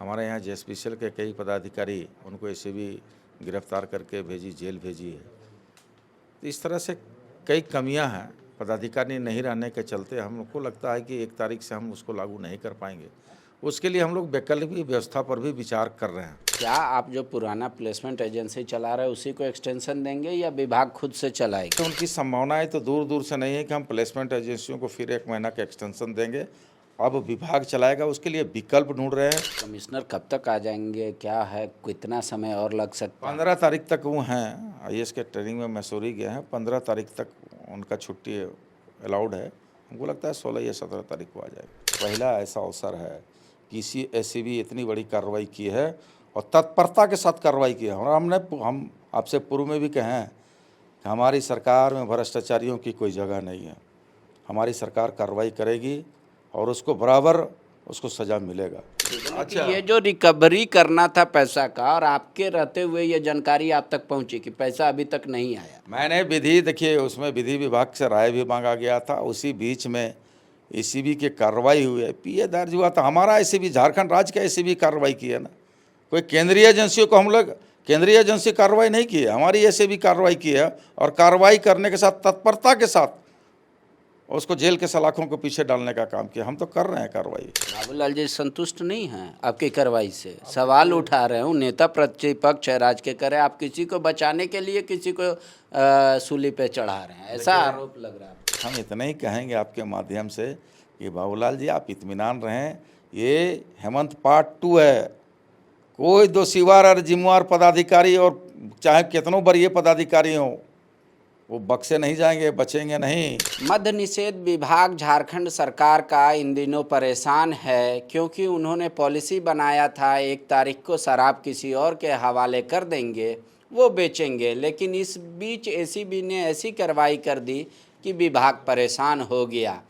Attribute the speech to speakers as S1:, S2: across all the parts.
S1: हमारे यहाँ जेएसपीसीएल के कई पदाधिकारी उनको एसीबी गिरफ्तार करके भेजी, जेल भेजी है। तो इस तरह से कई कमियां हैं पदाधिकारी नहीं रहने के चलते। हमको लगता है कि 1 तारीख से हम उसको लागू नहीं कर पाएंगे। उसके लिए हम लोग वैकल्पिक व्यवस्था पर भी विचार कर रहे हैं।
S2: क्या आप जो पुराना प्लेसमेंट एजेंसी चला रहे हैं उसी को एक्सटेंशन देंगे या विभाग खुद से चलाएगा?
S1: तो उनकी संभावनाएं तो दूर दूर से नहीं है कि हम प्लेसमेंट एजेंसियों को फिर 1 महीना का एक्सटेंशन देंगे। अब विभाग चलाएगा, उसके लिए विकल्प ढूंढ रहे हैं।
S2: कमिश्नर कब तक आ जाएंगे, क्या है, कितना समय और लग सकता है?
S1: 15 तारीख तक वो हैं, आईएएस के ट्रेनिंग में मैसूरी गए हैं। 15 तारीख तक उनका छुट्टी अलाउड है। हमको लगता है 16 या 17 तारीख को आ जाएगा। पहला ऐसा अवसर है कि इसी एसीबी इतनी बड़ी कार्रवाई की है और तत्परता के साथ कार्रवाई की है। और हम आपसे पूर्व में भी कहे हैं कि हमारी सरकार में भ्रष्टाचारियों की कोई जगह नहीं है। हमारी सरकार कार्रवाई करेगी और उसको बराबर उसको सज़ा मिलेगा।
S2: अच्छा, ये जो रिकवरी करना था पैसा का, और आपके रहते हुए ये जानकारी आप तक पहुंची कि पैसा अभी तक नहीं आया?
S1: मैंने देखिए उसमें विधि विभाग से राय भी मांगा गया था। उसी बीच में एसीबी की कार्रवाई हुई है, पीए दर्ज हुआ था। हमारा एसीबी झारखंड राज्य का एसीबी कार्रवाई की है ना, कोई केंद्रीय एजेंसियों को हम लोग केंद्रीय एजेंसी कार्रवाई नहीं की है, हमारी एसीबी कार्रवाई की है। और कार्रवाई करने के साथ तत्परता के साथ उसको जेल के सलाखों को पीछे डालने का काम किया। हम तो कर रहे हैं कार्रवाई।
S2: बाबूलाल जी संतुष्ट नहीं हैं आपकी कार्रवाई से, सवाल उठा रहे हूँ। नेता प्रतिपक्ष है, राज्य के करे, आप किसी को बचाने के लिए किसी को सूली पे चढ़ा रहे हैं, ऐसा आरोप लग रहा है।
S1: हम इतना ही कहेंगे आपके माध्यम से कि बाबूलाल जी आप इत्मीनान रहें, ये हेमंत पार्ट 2 है। कोई दोषीवार और जिम्मेवार पदाधिकारी और चाहे कितनों बड़े पदाधिकारी हों, वो बक्से नहीं जाएंगे, बचेंगे नहीं।
S2: मद्य निषेध विभाग झारखंड सरकार का इन दिनों परेशान है, क्योंकि उन्होंने पॉलिसी बनाया था 1 तारीख को शराब किसी और के हवाले कर देंगे, वो बेचेंगे। लेकिन इस बीच एसीबी ने ऐसी कार्रवाई कर दी कि विभाग परेशान हो गया।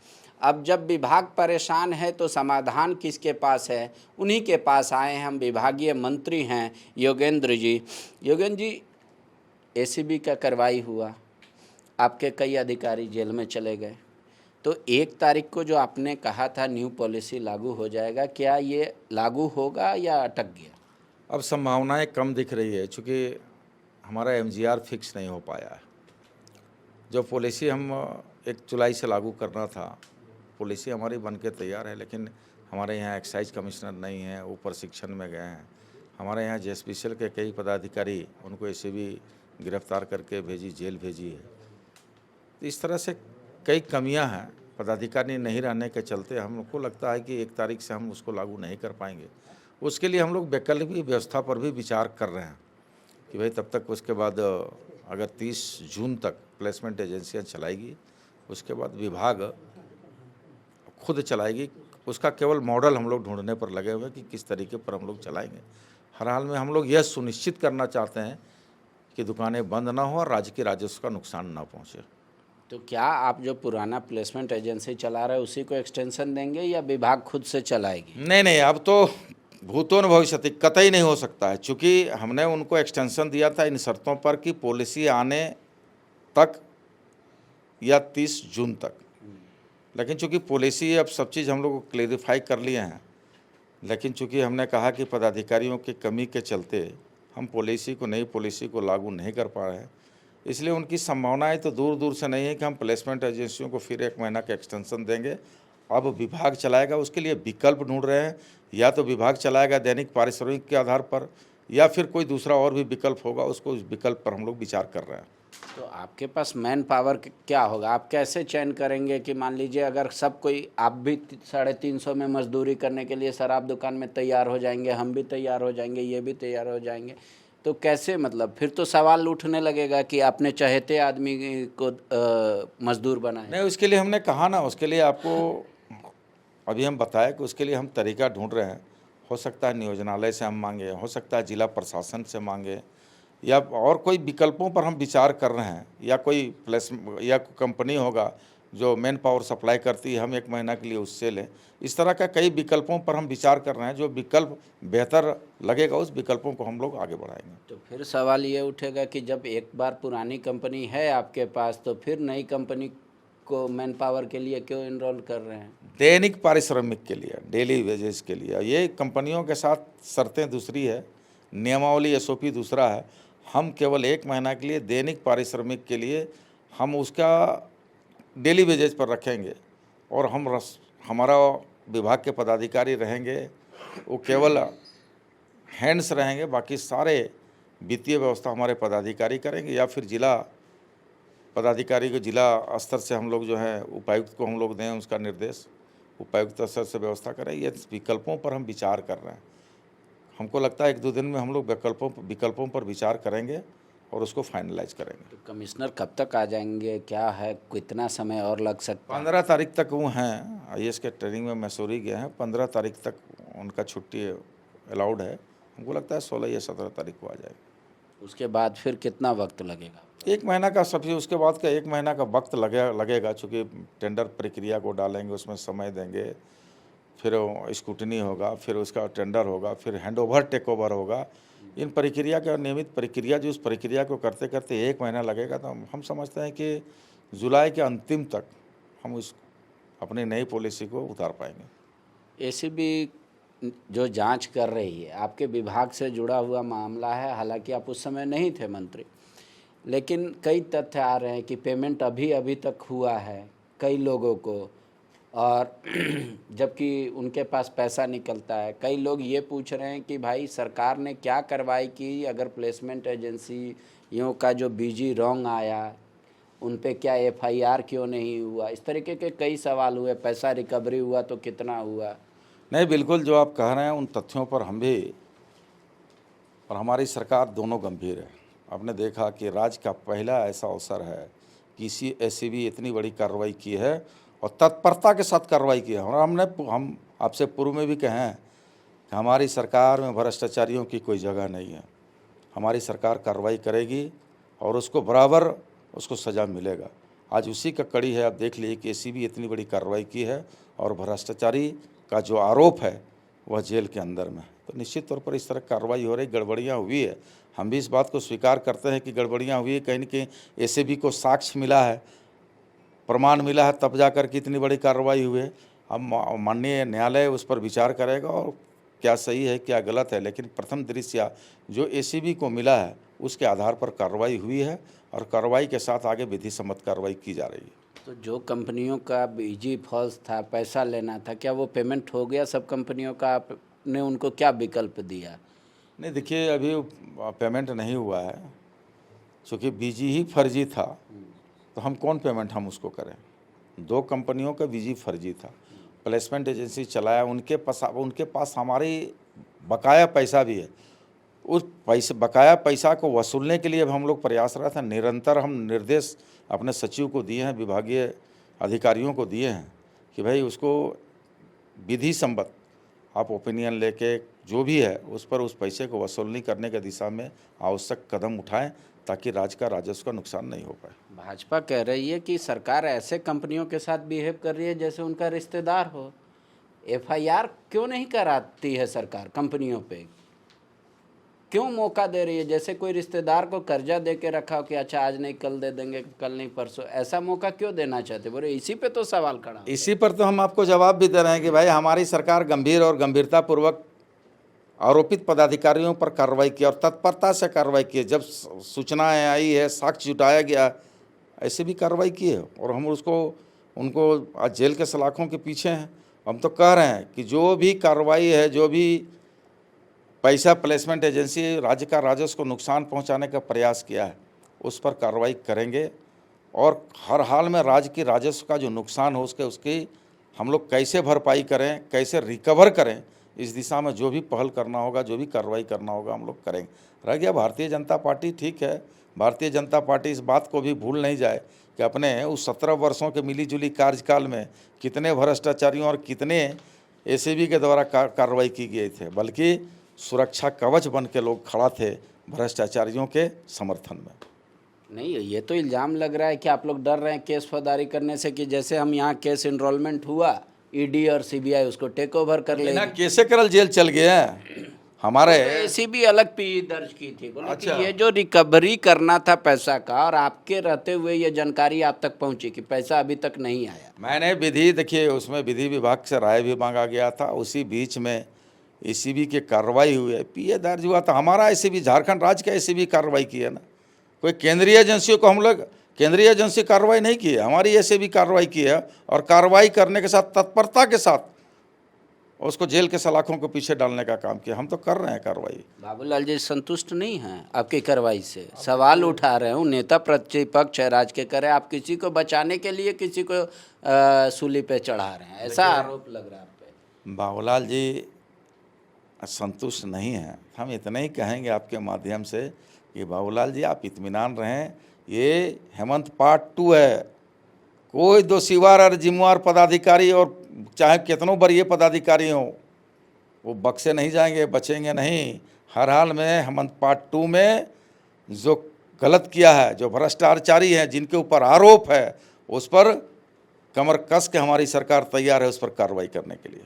S2: अब जब विभाग परेशान है तो समाधान किसके पास है? उन्हीं के पास आए हम। विभागीय मंत्री हैं योगेंद्र जी। योगेंद्र जी, एसीबी का कार्रवाई हुआ, आपके कई अधिकारी जेल में चले गए, तो 1 तारीख को जो आपने कहा था न्यू पॉलिसी लागू हो जाएगा, क्या ये लागू होगा या अटक गया?
S1: अब संभावनाएं कम दिख रही है, चूँकि हमारा एमजीआर फिक्स नहीं हो पाया है। जो पॉलिसी हम 1 जुलाई से लागू करना था, पॉलिसी हमारी बन के तैयार है, लेकिन हमारे यहाँ एक्साइज कमिश्नर नहीं है, वो प्रशिक्षण में गए हैं। हमारे यहाँ जेएसपीसीएल के कई पदाधिकारी उनको एसीबी गिरफ्तार करके भेजी, जेल भेजी है। तो इस तरह से कई कमियां हैं पदाधिकारी नहीं रहने के चलते। हमको लगता है कि 1 तारीख से हम उसको लागू नहीं कर पाएंगे। उसके लिए हम लोग वैकल्पिक व्यवस्था पर भी विचार कर रहे हैं कि भाई तब तक उसके बाद अगर 30 जून तक प्लेसमेंट एजेंसियां चलाएगी, उसके बाद विभाग खुद चलाएगी। उसका केवल मॉडल हम लोग ढूंढने पर लगे हुए हैं कि किस तरीके पर हम लोग चलाएंगे। हर हाल में हम लोग यह सुनिश्चित करना चाहते हैं कि दुकानें बंद ना हो और राज्य के राजस्व का नुकसान ना पहुँचे।
S2: तो क्या आप जो पुराना प्लेसमेंट एजेंसी चला रहे हैं उसी को एक्सटेंशन देंगे या विभाग खुद से चलाएगी?
S1: नहीं, अब तो भूतो न भविष्यति कतई नहीं हो सकता है। चूँकि हमने उनको एक्सटेंशन दिया था इन शर्तों पर कि पॉलिसी आने तक या 30 जून तक, लेकिन चूँकि पॉलिसी अब सब चीज़ हम लोग क्लेरिफाई कर लिए हैं, लेकिन चूँकि हमने कहा कि पदाधिकारियों की कमी के चलते हम नई पॉलिसी को लागू नहीं कर पा रहे हैं, इसलिए उनकी संभावनाएं तो दूर दूर से नहीं है कि हम प्लेसमेंट एजेंसियों को फिर 1 महीना का एक्सटेंशन देंगे। अब विभाग चलाएगा, उसके लिए विकल्प ढूंढ रहे हैं। या तो विभाग चलाएगा दैनिक पारिश्रमिक के आधार पर, या फिर कोई दूसरा और भी विकल्प होगा, उसको उस विकल्प पर हम लोग विचार कर रहे हैं।
S2: तो आपके पास मैन पावर क्या होगा? आप कैसे चयन करेंगे कि मान लीजिए अगर सब कोई, आप भी 350 में मजदूरी करने के लिए शराब दुकान में तैयार हो जाएंगे, हम भी तैयार हो जाएंगे, ये भी तैयार हो जाएंगे, तो कैसे, मतलब फिर तो सवाल उठने लगेगा कि आपने चहेते आदमी को मजदूर बनाया।
S1: नहीं, उसके लिए हमने कहा ना, उसके लिए आपको अभी हम बताया कि उसके लिए हम तरीका ढूंढ रहे हैं। हो सकता है नियोजनालय से हम मांगे, हो सकता है जिला प्रशासन से मांगे, या और कोई विकल्पों पर हम विचार कर रहे हैं, या कोई या कंपनी होगा जो मैन पावर सप्लाई करती है, हम 1 महीना के लिए उससे लें। इस तरह का कई विकल्पों पर हम विचार कर रहे हैं। जो विकल्प बेहतर लगेगा उस विकल्पों को हम लोग आगे बढ़ाएंगे।
S2: तो फिर सवाल ये उठेगा कि जब एक बार पुरानी कंपनी है आपके पास, तो फिर नई कंपनी को मैन पावर के लिए क्यों इनरोल कर रहे हैं?
S1: दैनिक पारिश्रमिक के लिए, डेली वेजेस के लिए। ये कंपनियों के साथ शर्तें दूसरी है, नियमावली एसओपी दूसरा है। हम केवल 1 महीना के लिए दैनिक पारिश्रमिक के लिए हम उसका डेली वेजेस पर रखेंगे और हमारा विभाग के पदाधिकारी रहेंगे, वो केवल हैंड्स रहेंगे, बाकी सारे वित्तीय व्यवस्था हमारे पदाधिकारी करेंगे, या फिर जिला पदाधिकारी को जिला स्तर से हम लोग जो है उपायुक्त को हम लोग दें उसका निर्देश, उपायुक्त स्तर से व्यवस्था करें। ये विकल्पों पर हम विचार कर रहे हैं। हमको लगता है 1-2 दिन में हम लोग विकल्पों पर विचार करेंगे और उसको फाइनलाइज करेंगे।
S2: तो कमिश्नर कब तक आ जाएंगे, क्या है, कितना समय और लग सकता है?
S1: 15 तारीख तक वो हैं, आईएएस के ट्रेनिंग में मैसूरी गए हैं। 15 तारीख तक उनका छुट्टी अलाउड है। हमको लगता है 16 या 17 तारीख को आ जाएगा।
S2: उसके बाद फिर कितना वक्त लगेगा?
S1: 1 महीना का सभी, उसके बाद का 1 महीना का वक्त लगेगा, चूँकि टेंडर प्रक्रिया को डालेंगे, उसमें समय देंगे, फिर स्क्रूटनी होगा, फिर उसका टेंडर होगा, फिर हैंडओवर टेक ओवर होगा। इन प्रक्रिया का नियमित प्रक्रिया, जो उस प्रक्रिया को करते करते 1 महीना लगेगा। तो हम समझते हैं कि जुलाई के अंतिम तक हम उस अपनी नई पॉलिसी को उतार पाएंगे।
S2: एसीबी जो जांच कर रही है, आपके विभाग से जुड़ा हुआ मामला है। हालांकि आप उस समय नहीं थे मंत्री, लेकिन कई तथ्य आ रहे हैं कि पेमेंट अभी तक हुआ है कई लोगों को, और जबकि उनके पास पैसा निकलता है। कई लोग ये पूछ रहे हैं कि भाई सरकार ने क्या कार्रवाई की, अगर प्लेसमेंट एजेंसियों का जो बीजी रॉन्ग आया उन पे क्या एफआईआर क्यों नहीं हुआ? इस तरीके के कई सवाल हुए। पैसा रिकवरी हुआ तो कितना हुआ?
S1: नहीं, बिल्कुल जो आप कह रहे हैं उन तथ्यों पर हम भी और हमारी सरकार दोनों गंभीर है। आपने देखा कि राज्य का पहला ऐसा अवसर है कि इसी एसीबी इतनी बड़ी कार्रवाई की है और तत्परता के साथ कार्रवाई की है। और हम आपसे पूर्व में भी कहे हैं कि हमारी सरकार में भ्रष्टाचारियों की कोई जगह नहीं है। हमारी सरकार कार्रवाई करेगी और उसको बराबर उसको सज़ा मिलेगा। आज उसी का कड़ी है। आप देख लीजिए कि एसीबी इतनी बड़ी कार्रवाई की है और भ्रष्टाचारी का जो आरोप है वह जेल के अंदर में है। तो निश्चित तौर पर इस तरह कार्रवाई हो रही, गड़बड़ियाँ हुई है। हम भी इस बात को स्वीकार करते हैं कि गड़बड़ियाँ हुई है। कहीं न कहीं एसीबी को साक्ष्य मिला है, प्रमाण मिला है, तब जाकर के इतनी बड़ी कार्रवाई हुई है। हम माननीय न्यायालय उस पर विचार करेगा और क्या सही है क्या गलत है, लेकिन प्रथम दृष्टया जो एसीबी को मिला है उसके आधार पर कार्रवाई हुई है और कार्रवाई के साथ आगे विधि सम्मत कार्रवाई की जा रही है।
S2: तो जो कंपनियों का बीजी फॉल्स था, पैसा लेना था, क्या वो पेमेंट हो गया सब कंपनियों का? आपने उनको क्या विकल्प दिया?
S1: नहीं, देखिए अभी पेमेंट नहीं हुआ है, चूँकि बीजी ही फर्जी था तो हम कौन पेमेंट हम उसको करें। 2 कंपनियों का बीजी फर्जी था, प्लेसमेंट एजेंसी चलाया, उनके पास हमारी बकाया पैसा भी है। उस बकाया पैसा को वसूलने के लिए हम लोग प्रयासरत हैं। निरंतर हम निर्देश अपने सचिव को दिए हैं, विभागीय अधिकारियों को दिए हैं कि भाई उसको विधि सम्मत आप ओपिनियन लेके जो भी है उस पर उस पैसे को वसूलनी करने की दिशा में आवश्यक कदम उठाएं ताकि राज्य का राजस्व का नुकसान नहीं हो पाए।
S2: भाजपा कह रही है कि सरकार ऐसे कंपनियों के साथ बिहेव कर रही है जैसे उनका रिश्तेदार हो। एफआईआर क्यों नहीं कराती है सरकार कंपनियों पे? क्यों मौका दे रही है? जैसे कोई रिश्तेदार को कर्जा दे के रखा हो कि अच्छा आज नहीं कल दे देंगे, कल नहीं परसों, ऐसा मौका क्यों देना चाहते? बोले इसी पे तो सवाल खड़ा।
S1: इसी पर तो हम आपको जवाब भी दे रहे हैं कि भाई हमारी सरकार गंभीर और गंभीरतापूर्वक आरोपित पदाधिकारियों पर कार्रवाई की और तत्परता से कार्रवाई की है। जब सूचनाएं आई है, साक्ष्य जुटाया गया, ऐसे भी कार्रवाई की है और हम उनको आज जेल के सलाखों के पीछे हैं। हम तो कह रहे हैं कि जो भी कार्रवाई है, जो भी पैसा प्लेसमेंट एजेंसी राज्य का राजस्व को नुकसान पहुंचाने का प्रयास किया है उस पर कार्रवाई करेंगे और हर हाल में राज्य की राजस्व का जो नुकसान हो उसकी हम लोग कैसे भरपाई करें, कैसे रिकवर करें, इस दिशा में जो भी पहल करना होगा, जो भी कार्रवाई करना होगा हम लोग करेंगे। रह गया भारतीय जनता पार्टी, ठीक है, भारतीय जनता पार्टी इस बात को भी भूल नहीं जाए कि अपने उस 17 वर्षों के मिलीजुली कार्यकाल में कितने भ्रष्टाचारियों और कितने एसीबी के द्वारा कार्रवाई की गई थे, बल्कि सुरक्षा कवच बन के लोग खड़ा थे भ्रष्टाचारियों के समर्थन में।
S2: नहीं, ये तो इल्ज़ाम लग रहा है कि आप लोग डर रहे हैं केस फौजदारी करने से, कि जैसे हम यहाँ केस इनरोलमेंट हुआ, ईडी और सीबीआई उसको टेक ओवर कर लेगा।
S1: कैसे करल जेल चल गए हैं, हमारे
S2: एसीबी अलग पी दर्ज की थी, बोले
S1: अच्छा।
S2: कि ये जो रिकवरी करना था पैसा का, और आपके रहते हुए ये जानकारी आप तक पहुंची कि पैसा अभी तक नहीं आया।
S1: मैंने विधि देखिए, उसमें विधि विभाग से राय भी मांगा गया था, उसी बीच में एसीबी की कार्रवाई हुई है, पीए दर्ज हुआ था। हमारा एसीबी झारखंड राज्य का एसीबी कार्रवाई की है ना, कोई केंद्रीय एजेंसियों को हम लोग केंद्रीय एजेंसी कार्रवाई नहीं की है, हमारी एसीबी कार्रवाई की है, और कार्रवाई करने के साथ तत्परता के साथ उसको जेल के सलाखों को पीछे डालने का काम किया। हम तो कर रहे हैं कार्रवाई।
S2: बाबूलाल जी संतुष्ट नहीं हैं आपकी कार्रवाई से, सवाल उठा रहे हूँ, नेता प्रतिपक्ष है, राज्य के करे, आप किसी को बचाने के लिए किसी को सूली पे चढ़ा रहे हैं, ऐसा आरोप लग रहा है आप पे।
S1: बाबूलाल जी संतुष्ट नहीं हैं। हम इतना ही कहेंगे आपके माध्यम से कि बाबूलाल जी आप इत्मीनान रहें, ये हेमंत पार्ट 2 है। कोई दोषीवार और जिम्मेवार पदाधिकारी और चाहे कितनों बड़े पदाधिकारी हों, वो बक्से नहीं जाएंगे, बचेंगे नहीं। हर हाल में हेमंत पार्ट 2 में जो गलत किया है, जो भ्रष्टाचारी हैं, जिनके ऊपर आरोप है, उस पर कमर कस के हमारी सरकार तैयार है उस पर कार्रवाई करने के लिए।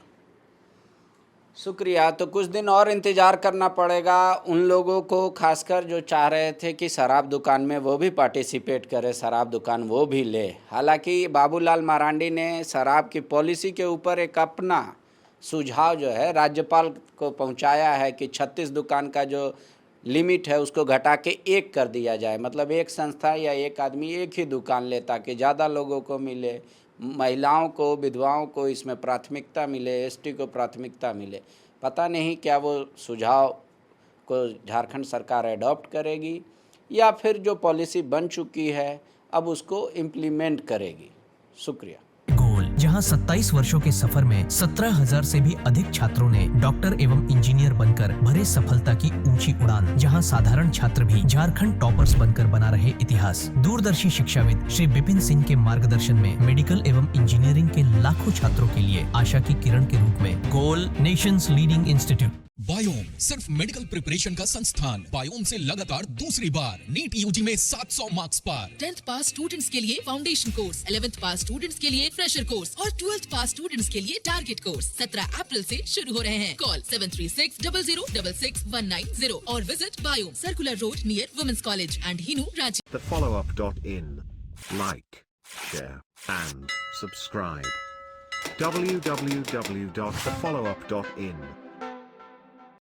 S2: शुक्रिया। तो कुछ दिन और इंतज़ार करना पड़ेगा उन लोगों को, खासकर जो चाह रहे थे कि शराब दुकान में वो भी पार्टिसिपेट करे, शराब दुकान वो भी ले। हालांकि बाबूलाल मरांडी ने शराब की पॉलिसी के ऊपर एक अपना सुझाव जो है राज्यपाल को पहुंचाया है कि 36 दुकान का जो लिमिट है उसको घटा के 1 कर दिया जाए, मतलब एक संस्था या एक आदमी एक ही दुकान ले, ताकि ज़्यादा लोगों को मिले, महिलाओं को, विधवाओं को इसमें प्राथमिकता मिले, एसटी को प्राथमिकता मिले। पता नहीं क्या वो सुझाव को झारखंड सरकार अडॉप्ट करेगी या फिर जो पॉलिसी बन चुकी है अब उसको इम्प्लीमेंट करेगी। शुक्रिया।
S3: गोल, जहां 27 वर्षों के सफर में 17,000 से भी अधिक छात्रों ने डॉक्टर एवं इंजीनियर बनकर भरे सफलता की ऊंची उड़ान, जहां साधारण छात्र भी झारखंड टॉपर्स बनकर बना रहे इतिहास। दूरदर्शी शिक्षाविद श्री विपिन सिंह के मार्गदर्शन में मेडिकल एवं इंजीनियरिंग के लाखों छात्रों के लिए आशा की किरण के रूप में गोल, नेशंस लीडिंग इंस्टीट्यूट।
S4: बायोम सिर्फ मेडिकल प्रिपरेशन का संस्थान। बायोम से लगातार दूसरी बार नीट यूजी में 700 मार्क्स पार।
S5: 10th पास स्टूडेंट्स के लिए फाउंडेशन कोर्स, 11th पास स्टूडेंट्स के लिए फ्रेशर कोर्स और 12th पास स्टूडेंट्स के लिए टारगेट कोर्स 17 अप्रैल से शुरू हो रहे हैं। कॉल 7360066190 और visit Biome, circular road near women's college and Hinu, Ranchi.
S6: thefollowup.in. Like, share, and subscribe. www.thefollowup.in